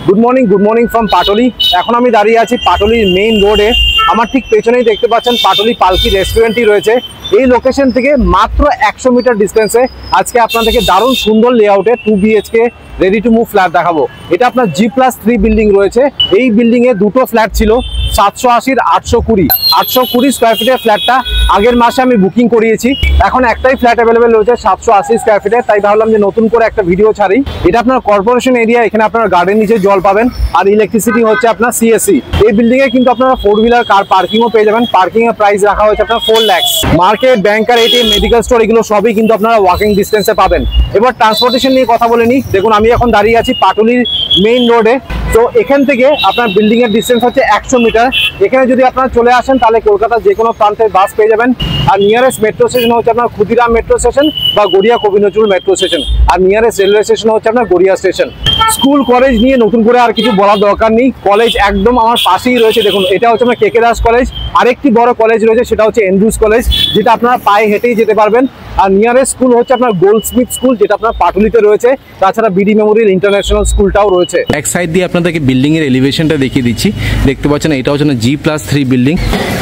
Good morning from Patli. এখন আমি দাঁড়িয়ে আছি পাটলির মেইন রোডে। আমার ঠিক পেছনেই দেখতে পাচ্ছেন পাটলি পালকি রেস্টুরেন্টই রয়েছে। এই লোকেশন থেকে মাত্র 100 মিটার ডিস্টেন্সে আজকে আপনাদেরকে দারুণ সুন্দর লেআউটে 2 BHK ready to move flat দেখাবো। এটা আপনার G+3 বিল্ডিং রয়েছে। এই বিল্ডিংয়ে দুটো ফ্ল্যাট ছিল, 780 820 স্কোয়ার ফিটের ফ্ল্যাটটা আগের মাসে আমি বুকিং করিয়েছি। এখন একটাই ফ্ল্যাট অ্যাভেলেবেল রয়েছে 780 স্কোয়ার ফিটের, তাই ভাবলাম যে নতুন করে একটা ভিডিও ছাড়ি। এটা আপনার কর্পোরেশন এরিয়া, এখানে আপনার গার্ডেন নিচে জল পাবেন আর ইলেকট্রিসিটি হচ্ছে আপনার CSE। এই বিল্ডিং এ কিন্তু আপনারা 4 হুইলার কার পার্কিংও পেয়ে যাবেন। পার্কিং এর প্রাইস রাখা হয়েছে আপনার 4 লাখ। মার্কেট, ব্যাংকার, ATM, মেডিকেল স্টোর এগুলো সবই কিন্তু আপনারা ওয়াকিং ডিস্টেন্সে পাবেন। এবার ট্রান্সপোর্টেশন নিয়ে কথা বলে নিই। দেখুন আমি এখন দাঁড়িয়ে আছি পাটুলির মেইন রোডে। তো এখান থেকে আপনার বিল্ডিং এর ডিস্টেন্স হচ্ছে 100 মিটার। এখানে যদি আপনারা চলে আসেন তাহলে কলকাতার যে কোনো প্রান্তের বাস পেয়ে যাবেন। আর নিয়ারেস্ট মেট্রো স্টেশন হচ্ছে আপনার ক্ষুদিরাম মেট্রো স্টেশন বা গড়িয়া কবি নজরুল মেট্রো স্টেশন। আর নিয়ারেস্ট রেলওয়ে স্টেশন হচ্ছে আপনার গড়িয়া স্টেশন। স্কুল কলেজ নিয়ে নতুন করে আর কিছু বলার দরকার নেই। কলেজ একদম আমার পাশেই রয়েছে। দেখুন এটা হচ্ছে আপনার KK দাস কলেজ। আরেকটি বড় কলেজ রয়েছে, সেটা হচ্ছে এন্ড্রুজ কলেজ, যেটা আপনারা পায়ে হেঁটেই যেতে পারবেন। আর নিয়ারেস্ট স্কুল হচ্ছে আপনার গোল্ডস্মিথ স্কুল, যেটা আপনার পাটুলিতে রয়েছে। তাছাড়া BD মেমোরিয়াল ইন্টারন্যাশনাল স্কুলটাও রয়েছে। এক সাইড দিয়ে আপনাদেরকে বিল্ডিং এর এলিভেশনটা দেখিয়ে দিচ্ছি। দেখতে পাচ্ছেন এটা হচ্ছে না G+3 বিল্ডিং।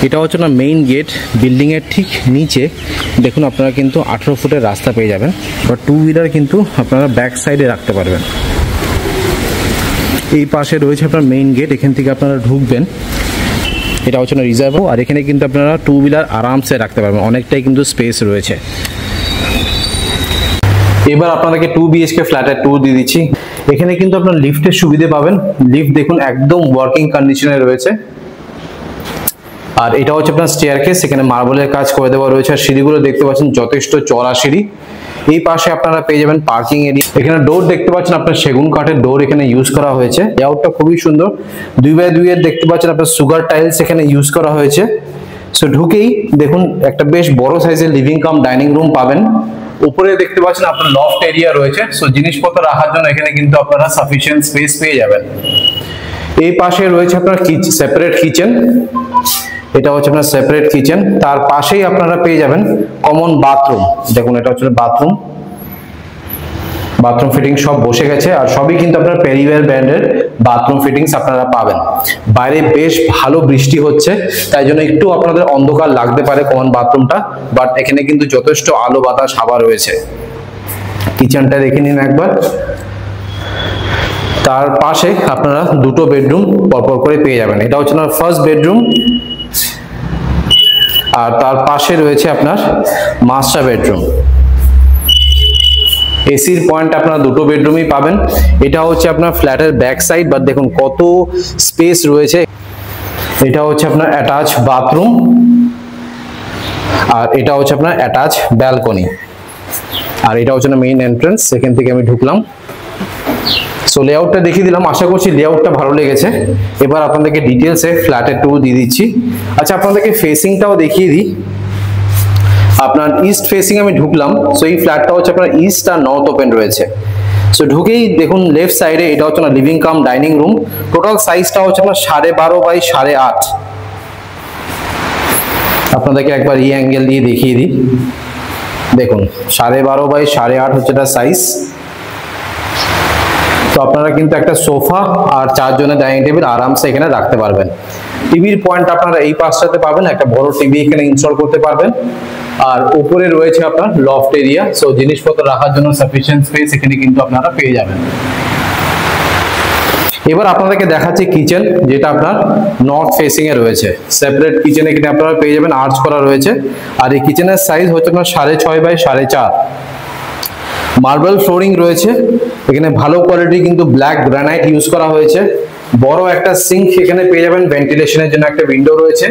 এটা হচ্ছে না মেইন গেট। বিল্ডিং এর ঠিক নিচে দেখুন আপনারা কিন্তু 18 ফুটের রাস্তা পেয়ে যাবেন, বা 2 হুইলার কিন্তু আপনারা ব্যাক সাইডে রাখতে পারবেন। এই পাশে রয়েছে আপনার মেইন গেট, এখান থেকে আপনারা ঢুকবেন। এটা হচ্ছে না রিজার্ভ, আর এখানে কিন্তু আপনারা 2 হুইলার আরামসে রাখতে পারবেন, অনেকটাই কিন্তু স্পেস রয়েছে। এবার আপনাদেরকে 2 BHK ফ্ল্যাটের ট্যুর দিয়ে দিচ্ছি। এখানে কিন্তু আপনার লিফটের সুবিধা পাবেন। লিফট দেখুন একদম ওয়ার্কিং কন্ডিশনে রয়েছে। আর এটা হচ্ছে আপনার স্টেয়ারকেস, এখানে মার্বেলের কাজ করে দেওয়া রয়েছে। আর সিঁড়িগুলো দেখতে পাচ্ছেন যথেষ্ট চড়া সিঁড়ি। এই পাশে আপনারা পেয়ে যাবেন পার্কিং এরিয়া। এখানে ডোর দেখতে পাচ্ছেন আপনার সেগুন কাঠের ডোর এখানে ইউজ করা হয়েছে। লেআউটটা খুবই সুন্দর। 2x2 এর দেখতে পাচ্ছেন আপনার সুগার টাইলস এখানে ইউজ করা হয়েছে। সো ঢুকেই দেখুন একটা বেশ বড় সাইজের লিভিং কাম ডাইনিং রুম পাবেন। উপরে দেখতে পাচ্ছেন আপনার লফট এরিয়া রয়েছে। সো জিনিসপত্র রাখার জন্য এখানে কিন্তু আপনারা সাফিসিয়েন্ট স্পেস পেয়ে যাবেন। এই পাশে রয়েছে আপনার সেপারেট কিচেন। এটা হচ্ছে আপনার সেপারেট কিচেন। তার পাশেই আপনারা পেয়ে যাবেন কমন বাথরুম। দেখুন এটা হচ্ছে বাথরুম ফিটিং সব বসে গেছে। আর সবই কিন্তু আপনার পেরিওয়ার ব্র্যান্ডের বাথরুম ফিটিংস আপনারা পাবেন। বাইরে বেশ ভালো বৃষ্টি হচ্ছে, তাই জন্য একটু আপনাদের অন্ধকার লাগতে পারে কমন বাথরুমটা, বাট এখানে কিন্তু যথেষ্ট আলো বাতাস হাওয়া রয়েছে। কিচেনটা দেখে নিন একবার। তার পাশে আপনারা দুটো বেডরুম পরপর করে পেয়ে যাবেন। এটা হচ্ছে আপনার ফার্স্ট বেডরুম, আর তার পাশে রয়েছে আপনার মাস্টার বেডরুম। এসির পয়েন্ট আপনারা দুটো বেডরুমই পাবেন। এটা হচ্ছে আপনার ফ্ল্যাটের ব্যাক সাইড, বাট দেখুন কত স্পেস রয়েছে। এটা হচ্ছে আপনার অ্যাটাচ বাথরুম, আর এটা হচ্ছে আপনার অ্যাটাচ ব্যালকনি। আর এটা হচ্ছে না মেইন এন্ট্রান্স, সেখান থেকে আমি ঢুকলাম। সো লেআউটটা দেখিয়ে দিলাম, আশা করছি লেআউটটা ভালো লেগেছে। এবার আপনাদেরকে ডিটেলসে ফ্ল্যাটের ট্যুর দিয়ে দিচ্ছি। আচ্ছা আপনাদেরকে ফেসিংটাও দেখিয়ে দিই। আপনার ইস্ট ফেসিং আমি ঢুকলাম। সো এই ফ্ল্যাটটা হচ্ছে আপনার ইস্ট আর নর্থ ওপেন রয়েছে। সো ঢুকেই দেখুন লেফট সাইডে এটা হচ্ছে না living cum dining room. Total সাইজটা হচ্ছে আপনার 12.5 বাই 8.5। আপনাদেরকে একবার এই অ্যাঙ্গেল দিয়ে দেখিয়ে দিই। দেখুন 12.5 বাই 8.5 হচ্ছে এটা সাইজ। তো আপনারা কিন্তু একটা সোফা আর 4 জনের ডাইনিং টেবিল আরামসে এখানে রাখতে পারবেন। টিভির পয়েন্ট আপনারা এই পাশটাতে পাবেন, একটা বড় টিভি এখানে ইনস্টল করতে পারবেন। আর উপরে রয়েছে আপনার লফট এরিয়া। সো জিনিসপত্র রাখার জন্য সাফিসিয়েন্ট স্পেস এখানে কিন্তু আপনারা পেয়ে যাবেন। এবার আপনাদেরকে দেখাচ্ছি কিচেন, যেটা আপনার নর্থ ফেসিং এ রয়েছে। সেপারেট কিচেন এখানে আপনারা পেয়ে যাবেন, আর্চ করা রয়েছে। আর এই কিচেনের সাইজ হচ্ছে আপনার 6.5 বাই 4.5। মার্বেল ফ্লোরিং রয়েছে এখানে, ভালো কোয়ালিটি কিন্তু ব্ল্যাক গ্রানাইট ইউজ করা হয়েছে। বড় একটা সিঙ্ক এখানে পেয়ে যাবেন, ভেন্টিলেশনের জন্য একটা উইন্ডো রয়েছে।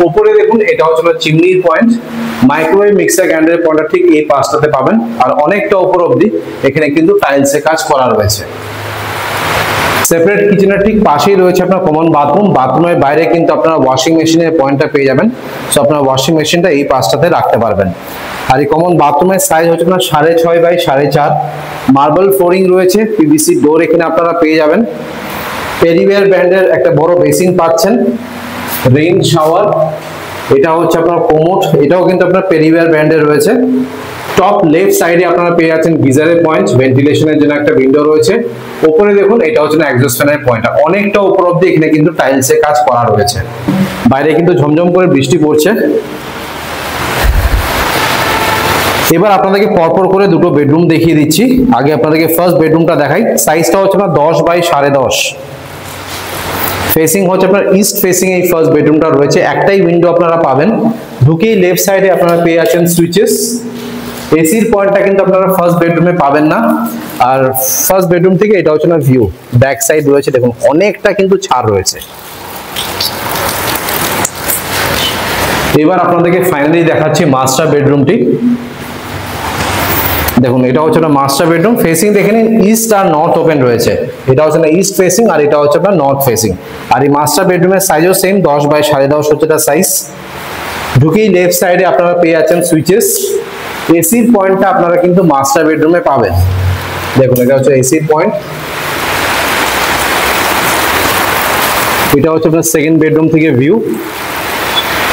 উপরে দেখুন এটা হচ্ছে চিমনির পয়েন্ট। মাইক্রোওয়েভ মিক্সার গ্রাইন্ডারের পয়েন্টটা ঠিক এই পাশটাতে পাবেন। আর অনেকটা উপর অবধি এখানে কিন্তু টাইলসের কাজ করা রয়েছে। সেপারেট কিচেনের ঠিক পাশেই রয়েছে আপনার কমন বাথরুম। বাথরুমের বাইরে কিন্তু আপনারা ওয়াশিং মেশিনের পয়েন্টটা পেয়ে যাবেন। সো আপনার ওয়াশিং মেশিনটা এই পাশটাতে রাখতে পারবেন। আর এই কমন বাথরুমের সাইজ হচ্ছে আপনার 6.5 বাই 4.5। মার্বেল ফ্লোরিং রয়েছে, PVC ডোর এখানে আপনারা পেয়ে যাবেন। পেরিওয়ার ব্র্যান্ডের একটা বড় বেসিন পাচ্ছেন, রেইন শাওয়ার। এটা হচ্ছে আপনার কোমোড, এটাও কিন্তু আপনার পেরিওয়্যার ব্র্যান্ডের রয়েছে। টপ লেফট সাইডে আপনারা পেয়ে যাচ্ছেন গিজারের পয়েন্ট, ভেন্টিলেশনের জন্য একটা উইন্ডো রয়েছে। উপরে দেখুন এটা হচ্ছে না এক্সস্ট ফ্যানের পয়েন্ট, অনেকটা উপর অব্দি এখানে কিন্তু টাইলসের কাজ করা রয়েছে। বাইরে কিন্তু ঝমঝম করে বৃষ্টি পড়ছে। এবার আপনাদেরকে পরপর করে দুটো বেডরুম দেখিয়ে দিচ্ছি। আগে আপনাদেরকে ফার্স্ট বেডরুমটা দেখাই। সাইজটা হচ্ছে আপনার 10 বাই 10.5। ফেসিং হচ্ছে আপনার ইস্ট ফেসিং এই ফার্স্ট বেডরুমটা রয়েছে। একটাই উইন্ডো আপনারা পাবেন। ঢুকেই লেফট সাইডে আপনারা পেয়ে যাচ্ছেন সুইচেস। এসির পয়েন্টটা কিন্তু আপনারা ফার্স্ট বেডরুমে পাবেন না। আর ফার্স্ট বেডরুম থেকে এটা হচ্ছে না ভিউ, ব্যাক সাইড রয়েছে, দেখুন অনেকটা কিন্তু ছাড় রয়েছে। এবার আপনাদেরকে ফাইনালি দেখাচ্ছি মাস্টার বেডরুমটি। দেখুন এটা হচ্ছে না মাস্টার বেডরুম। ফেসিং দেখে নিন, ইস্ট আর নর্থ ওপেন রয়েছে। এটা হচ্ছে না ইস্ট ফেসিং আর এটা হচ্ছে আপনার নর্থ ফেসিং। আর এই মাস্টার বেডরুমের সাইজও সেম, 10 বাই 10.5 হচ্ছে এটা সাইজ। ঢুকেই লেফট সাইডে আপনারা পেয়ে যাচ্ছেন সুইচেস। এসির পয়েন্টটা আপনারা কিন্তু মাস্টার বেডরুমে পাবেন। দেখুন এটা হচ্ছে এসির পয়েন্ট। এটা হচ্ছে আপনার সেকেন্ড বেডরুম থেকে ভিউ।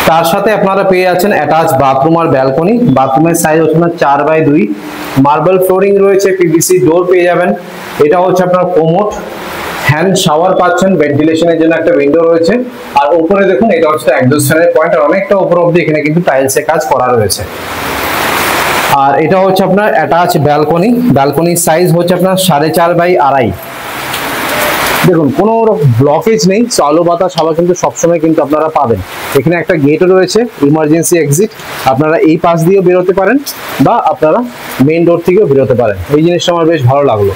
তার সাথে আপনারা পেয়ে যাচ্ছেন অ্যাটাচ বাথরুম আর ব্যালকনি। বাথরুমের সাইজ হচ্ছে আপনার 4 বাই 2, মার্বেল ফ্লোরিং রয়েছে, পিভিসি ডোর পেয়ে যাবেন। এটা হচ্ছে আপনার কোমোড, হ্যান্ড শাওয়ার পাচ্ছেন, ভেন্টিলেশনের জন্য একটা উইন্ডো রয়েছে। আর উপরে দেখুন এটা হচ্ছে এক্সস্ট ফ্যানের পয়েন্ট, আর অনেকটা উপর অব্দি এখানে কিন্তু টাইলসের কাজ করা রয়েছে। আর এটা হচ্ছে আপনার অ্যাটাচ ব্যালকনি। ব্যালকনির সাইজ হচ্ছে আপনার 4.5 বাই 2.5। দেখুন কোনো ব্লকেজ নেই, আলো বাতাস হাওয়া কিন্তু সবসময় কিন্তু আপনারা পাবেন। এখানে একটা গেটও রয়েছে, ইমার্জেন্সি এক্সিট। আপনারা এই পাশ দিয়েও বেরোতে পারেন বা আপনারা মেইন ডোর থেকেও বেরোতে পারেন। এই জিনিসটা আমার বেশ ভালো লাগলো।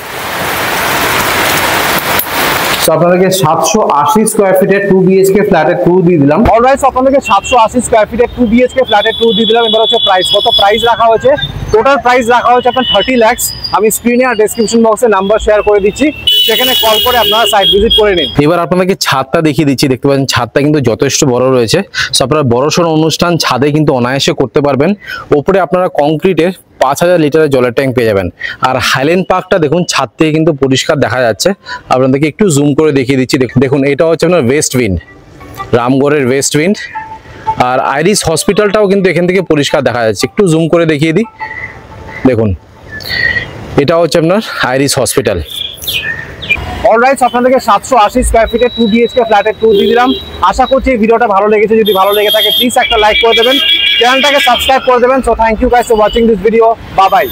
তো আপনাদেরকে 780 স্কোয়ার ফিটের 2 BHK ফ্ল্যাটের 2 দিয়ে দিলাম। অলরাইট, আপনাদেরকে 780 স্কোয়ার ফিটের 2 BHK ফ্ল্যাটের 2 দিয়ে দিলাম। এবার হচ্ছে প্রাইস, কত প্রাইস রাখা হয়েছে? টোটাল প্রাইস রাখা হয়েছে আপনার 30 লাখ। আমি স্ক্রিনে আর ডেসক্রিপশন বক্সে নাম্বার শেয়ার করে দিচ্ছি, সেখানে কল করে আপনারা সাইট ভিজিট করে নিন। এবার আপনাদেরকে ছাদটা দেখিয়ে দিচ্ছি। দেখতে পাচ্ছেন ছাদটা কিন্তু যথেষ্ট বড় রয়েছে। সো আপনারা বড়সড় অনুষ্ঠান ছাদে কিন্তু অনায়াসে করতে পারবেন। ওপরে আপনারা কংক্রিটের 5000 লিটারের জলের ট্যাঙ্ক পেয়ে যাবেন। আর হাইল্যান্ড পার্কটা দেখুন ছাদ থেকে কিন্তু পরিষ্কার দেখা যাচ্ছে। আপনাদেরকে একটু জুম করে দেখিয়ে দিচ্ছি। দেখুন এটা হচ্ছে আপনার ওয়েস্ট উইন্ড, রামগড়ের ওয়েস্ট উইন্ড। আর আইরিস হসপিটালটাও কিন্তু এখান থেকে পরিষ্কার দেখা যাচ্ছে। একটু জুম করে দেখিয়ে দিই। দেখুন এটা হচ্ছে আপনার আইরিস হসপিটাল। অলরাইট, আপনাদেরকে 780 স্কোয়ার ফিটের 2 BHK ফ্ল্যাটের 2 দিয়ে দিলাম। আশা করছি এই ভিডিওটা ভালো লেগেছে। যদি ভালো লেগে থাকে প্লিজ একটা লাইক করে দেবেন, চ্যানেলটাকে সাবস্ক্রাইব করে দেবেন। So thank you guys for watching this video. Bye by.